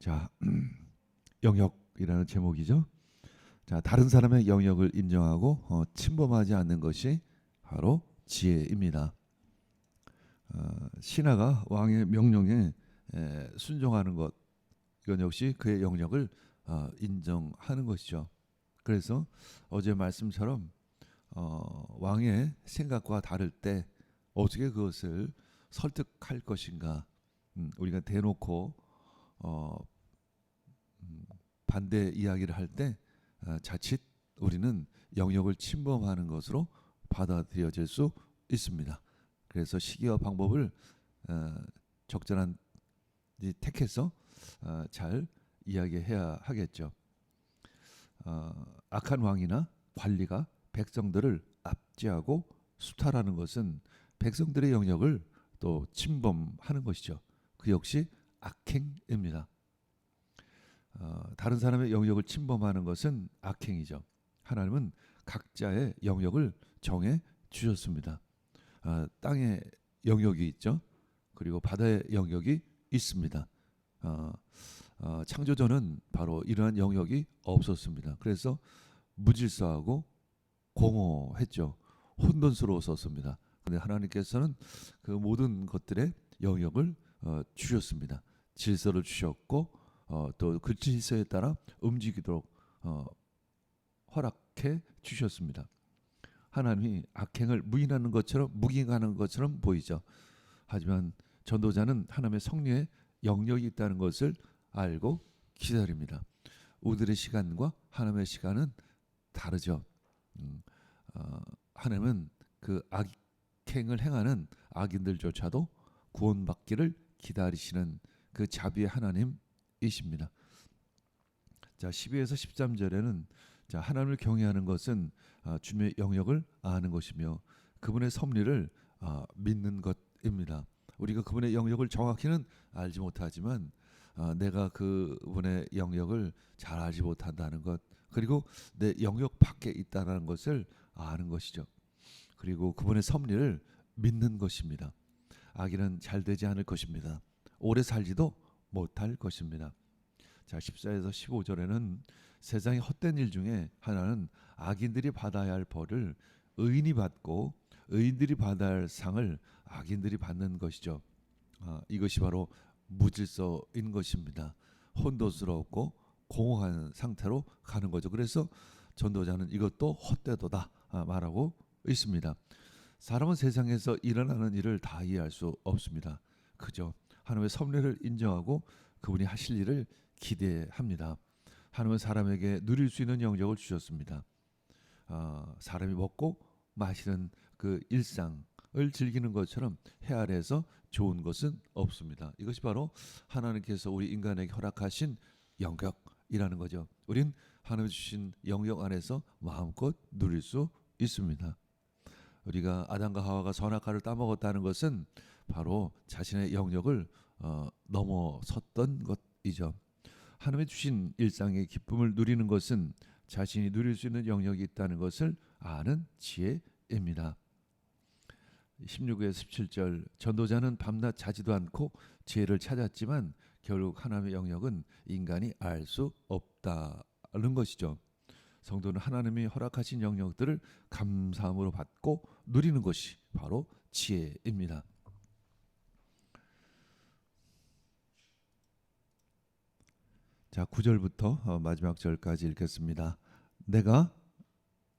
자, 영역이라는 제목이죠. 자, 다른 사람의 영역을 인정하고 침범하지 않는 것이 바로 지혜입니다. 신하가 왕의 명령에 순종하는 것, 이건 역시 그의 영역을 인정하는 것이죠. 그래서 어제 말씀처럼 왕의 생각과 다를 때 어떻게 그것을 설득할 것인가, 우리가 대놓고 반대 이야기를 할 때 자칫 우리는 영역을 침범하는 것으로 받아들여질 수 있습니다. 그래서 시기와 방법을 적절한 택해서 잘 이야기해야 하겠죠. 악한 왕이나 관리가 백성들을 압제하고 수탈하는 것은 백성들의 영역을 또 침범하는 것이죠. 그 역시 악행입니다. 다른 사람의 영역을 침범하는 것은 악행이죠. 하나님은 각자의 영역을 정해 주셨습니다. 땅의 영역이 있죠. 그리고 바다의 영역이 있습니다. 창조전은 바로 이러한 영역이 없었습니다. 그래서 무질서하고 공허했죠. 혼돈스러웠었습니다. 그런데 하나님께서는 그 모든 것들의 영역을 주셨습니다. 질서를 주셨고 또 그 질서에 따라 움직이도록 허락해 주셨습니다. 하나님이 악행을 묵인하는 것처럼 보이죠. 하지만 전도자는 하나님의 성령의 영역이 있다는 것을 알고 기다립니다. 우리들의 시간과 하나님의 시간은 다르죠. 하나님은 그 악행을 행하는 악인들조차도 구원받기를 기다리시는 그 자비의 하나님이십니다. 자, 12에서 13절에는 자, 하나님을 경외하는 것은 주님의 영역을 아는 것이며 그분의 섭리를 믿는 것입니다. 우리가 그분의 영역을 정확히는 알지 못하지만 내가 그분의 영역을 잘 알지 못한다는 것, 그리고 내 영역 밖에 있다는 것을 아는 것이죠. 그리고 그분의 섭리를 믿는 것입니다. 악인은 잘 되지 않을 것입니다. 오래 살지도 못할 것입니다. 자, 14에서 15절에는 세상의 헛된 일 중에 하나는 악인들이 받아야 할 벌을 의인이 받고 의인들이 받아야 할 상을 악인들이 받는 것이죠. 이것이 바로 무질서인 것입니다. 혼돈스럽고 공허한 상태로 가는 거죠. 그래서 전도자는 이것도 헛되도다 말하고 있습니다. 사람은 세상에서 일어나는 일을 다 이해할 수 없습니다. 그죠? 하나님의 섭리를 인정하고 그분이 하실 일을 기대합니다. 하나님은 사람에게 누릴 수 있는 영역을 주셨습니다. 사람이 먹고 마시는 그 일상을 즐기는 것처럼 해 아래에서 좋은 것은 없습니다. 이것이 바로 하나님께서 우리 인간에게 허락하신 영역이라는 거죠. 우린 하나님 주신 영역 안에서 마음껏 누릴 수 있습니다. 우리가 아담과 하와가 선악과를 따먹었다는 것은 바로 자신의 영역을 넘어섰던 것이죠. 하나님의 주신 일상의 기쁨을 누리는 것은 자신이 누릴 수 있는 영역이 있다는 것을 아는 지혜입니다. 16에서 17절, 전도자는 밤낮 자지도 않고 지혜를 찾았지만 결국 하나님의 영역은 인간이 알 수 없다는 것이죠. 성도는 하나님이 허락하신 영역들을 감사함으로 받고 누리는 것이 바로 지혜입니다. 자, 9절부터 마지막 절까지 읽겠습니다. 내가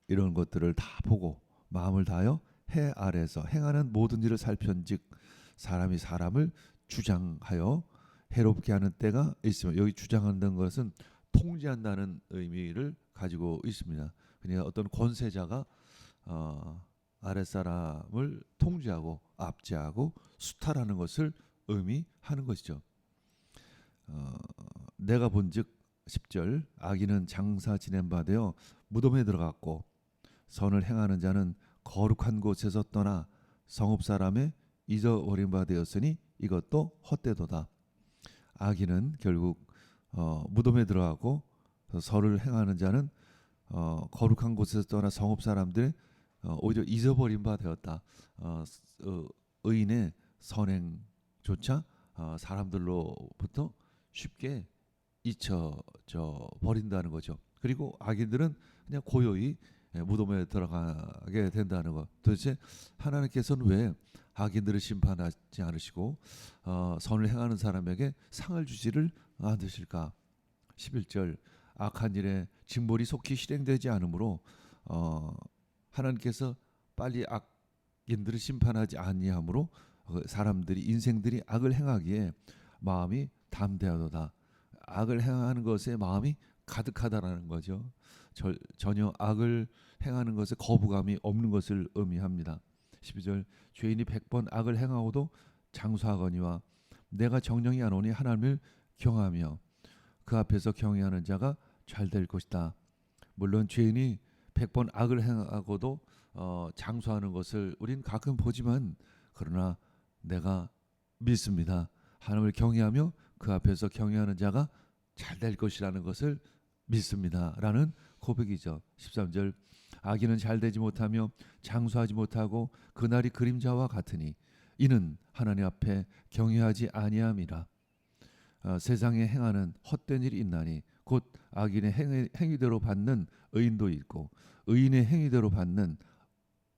이런 것들을 다 보고 마음을 다하여 해 아래에서 행하는 모든 일을 살편즉 사람이 사람을 주장하여 해롭게 하는 때가 있으며, 여기 주장한다는 것은 통제한다는 의미를 가지고 있습니다. 그러니까 어떤 권세자가 아랫사람을 통제하고 압제하고 수탈하는 것을 의미하는 것이죠. 내가 본즉 10절, 악인은 장사 지낸 바 되어 무덤에 들어갔고 선을 행하는 자는 거룩한 곳에서 떠나 성읍 사람의 잊어버린 바 되었으니 이것도 헛되도다. 악인은 결국 무덤에 들어가고 선을 행하는 자는 거룩한 곳에서 떠나 성읍 사람들의 오히려 잊어버린 바 되었다. 의인의 선행조차 사람들로부터 쉽게 잊혀져 버린다는 거죠. 그리고 악인들은 그냥 고요히 무덤에 들어가게 된다는 것. 도대체 하나님께서는 왜 악인들을 심판하지 않으시고 선을 행하는 사람에게 상을 주지를 않으실까? 11절 악한 일에 징벌이 속히 실행되지 않으므로 하나님께서 빨리 악인들을 심판하지 아니하므로 사람들이 인생들이 악을 행하기에 마음이 담대하도다. 악을 행하는 것에 마음이 가득하다라는 거죠. 전혀 악을 행하는 것에 거부감이 없는 것을 의미합니다. 12절 죄인이 100번 악을 행하고도 장수하거니와 내가 정령이 하노니 하나님을 경하며 그 앞에서 경외하는 자가 잘 될 것이다. 물론 죄인이 100번 악을 행하고도 장수하는 것을 우린 가끔 보지만 그러나 내가 믿습니다. 하나님을 경외하며 그 앞에서 경외하는 자가 잘 될 것이라는 것을 믿습니다라는 고백이죠. 13절 악인은 잘 되지 못하며 장수하지 못하고 그날이 그림자와 같으니 이는 하나님 앞에 경외하지 아니함이라. 세상에 행하는 헛된 일이 있나니 곧 악인의 행위대로 받는 의인도 있고 의인의 행위대로 받는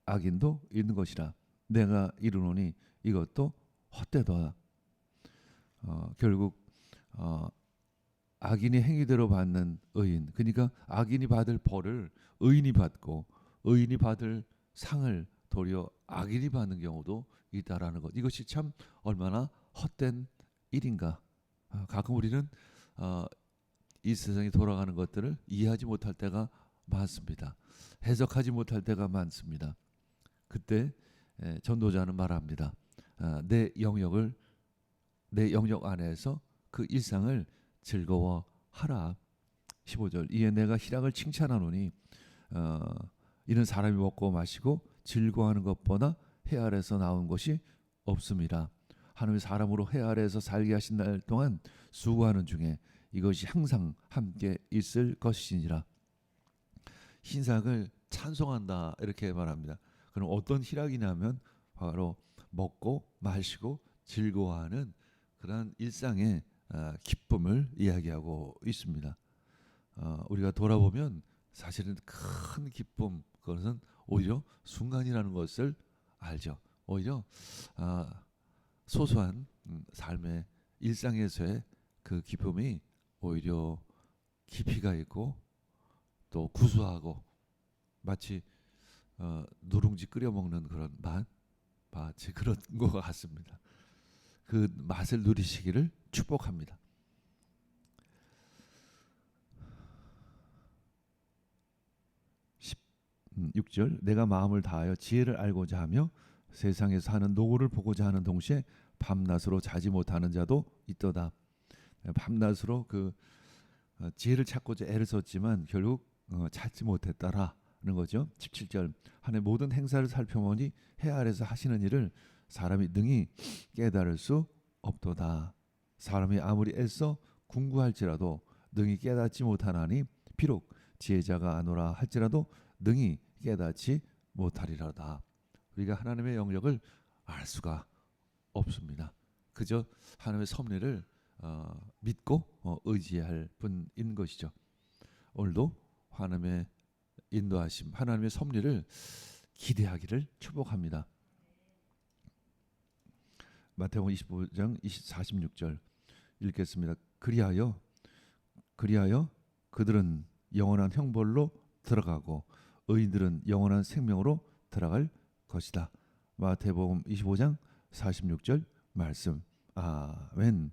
악인도 있는 것이라. 내가 이르노니 이것도 헛되도다. 결국 악인이 행위대로 받는 의인, 그러니까 악인이 받을 벌을 의인이 받고 의인이 받을 상을 도리어 악인이 받는 경우도 있다라는 것. 이것이 참 얼마나 헛된 일인가. 가끔 우리는 이 세상이 돌아가는 것들을 이해하지 못할 때가 많습니다. 해석하지 못할 때가 많습니다. 그때 전도자는 말합니다. 내 영역 안에서 그 일상을 즐거워하라. 15절 이에 내가 희락을 칭찬하노니 이는 사람이 먹고 마시고 즐거워하는 것보다 해 아래서 나온 것이 없음이라. 하나님이 사람으로 해 아래에서 살게 하신 날 동안 수고하는 중에 이것이 항상 함께 있을 것이니라. 신상을 찬송한다 이렇게 말합니다. 그럼 어떤 희락이냐면 바로 먹고 마시고 즐거워하는 그런 일상의 기쁨을 이야기하고 있습니다. 우리가 돌아보면 사실은 큰 기쁨, 그것은 오히려 순간이라는 것을 알죠. 오히려 소소한 삶의 일상에서의 그 기쁨이 오히려 깊이가 있고 또 구수하고 마치 누룽지 끓여 먹는 그런 마치 그런 것 같습니다. 그 맛을 누리시기를 축복합니다. 16절 내가 마음을 다하여 지혜를 알고자 하며 세상에서 하는 노고를 보고자 하는 동시에 밤낮으로 자지 못하는 자도 있도다. 밤낮으로 그 지혜를 찾고자 애를 썼지만 결국 찾지 못했다라는 거죠. 17절 하나님의 모든 행사를 살펴보니 해 아래서 하시는 일을 사람이 능히 깨달을 수 없도다. 사람이 아무리 애써 궁구할지라도 능히 깨닫지 못하나니 비록 지혜자가 아노라 할지라도 능히 깨닫지 못하리라다. 우리가 하나님의 영역을 알 수가 없습니다. 그저 하나님의 섭리를 믿고 의지할 뿐인 것이죠. 오늘도 하나님의 인도하심, 하나님의 섭리를 기대하기를 축복합니다. 마태복음 25장 46절 읽겠습니다. 그리하여 그들은 영원한 형벌로 들어가고 의인들은 영원한 생명으로 들어갈 것이다. 마태복음 25장 46절 말씀. 아멘.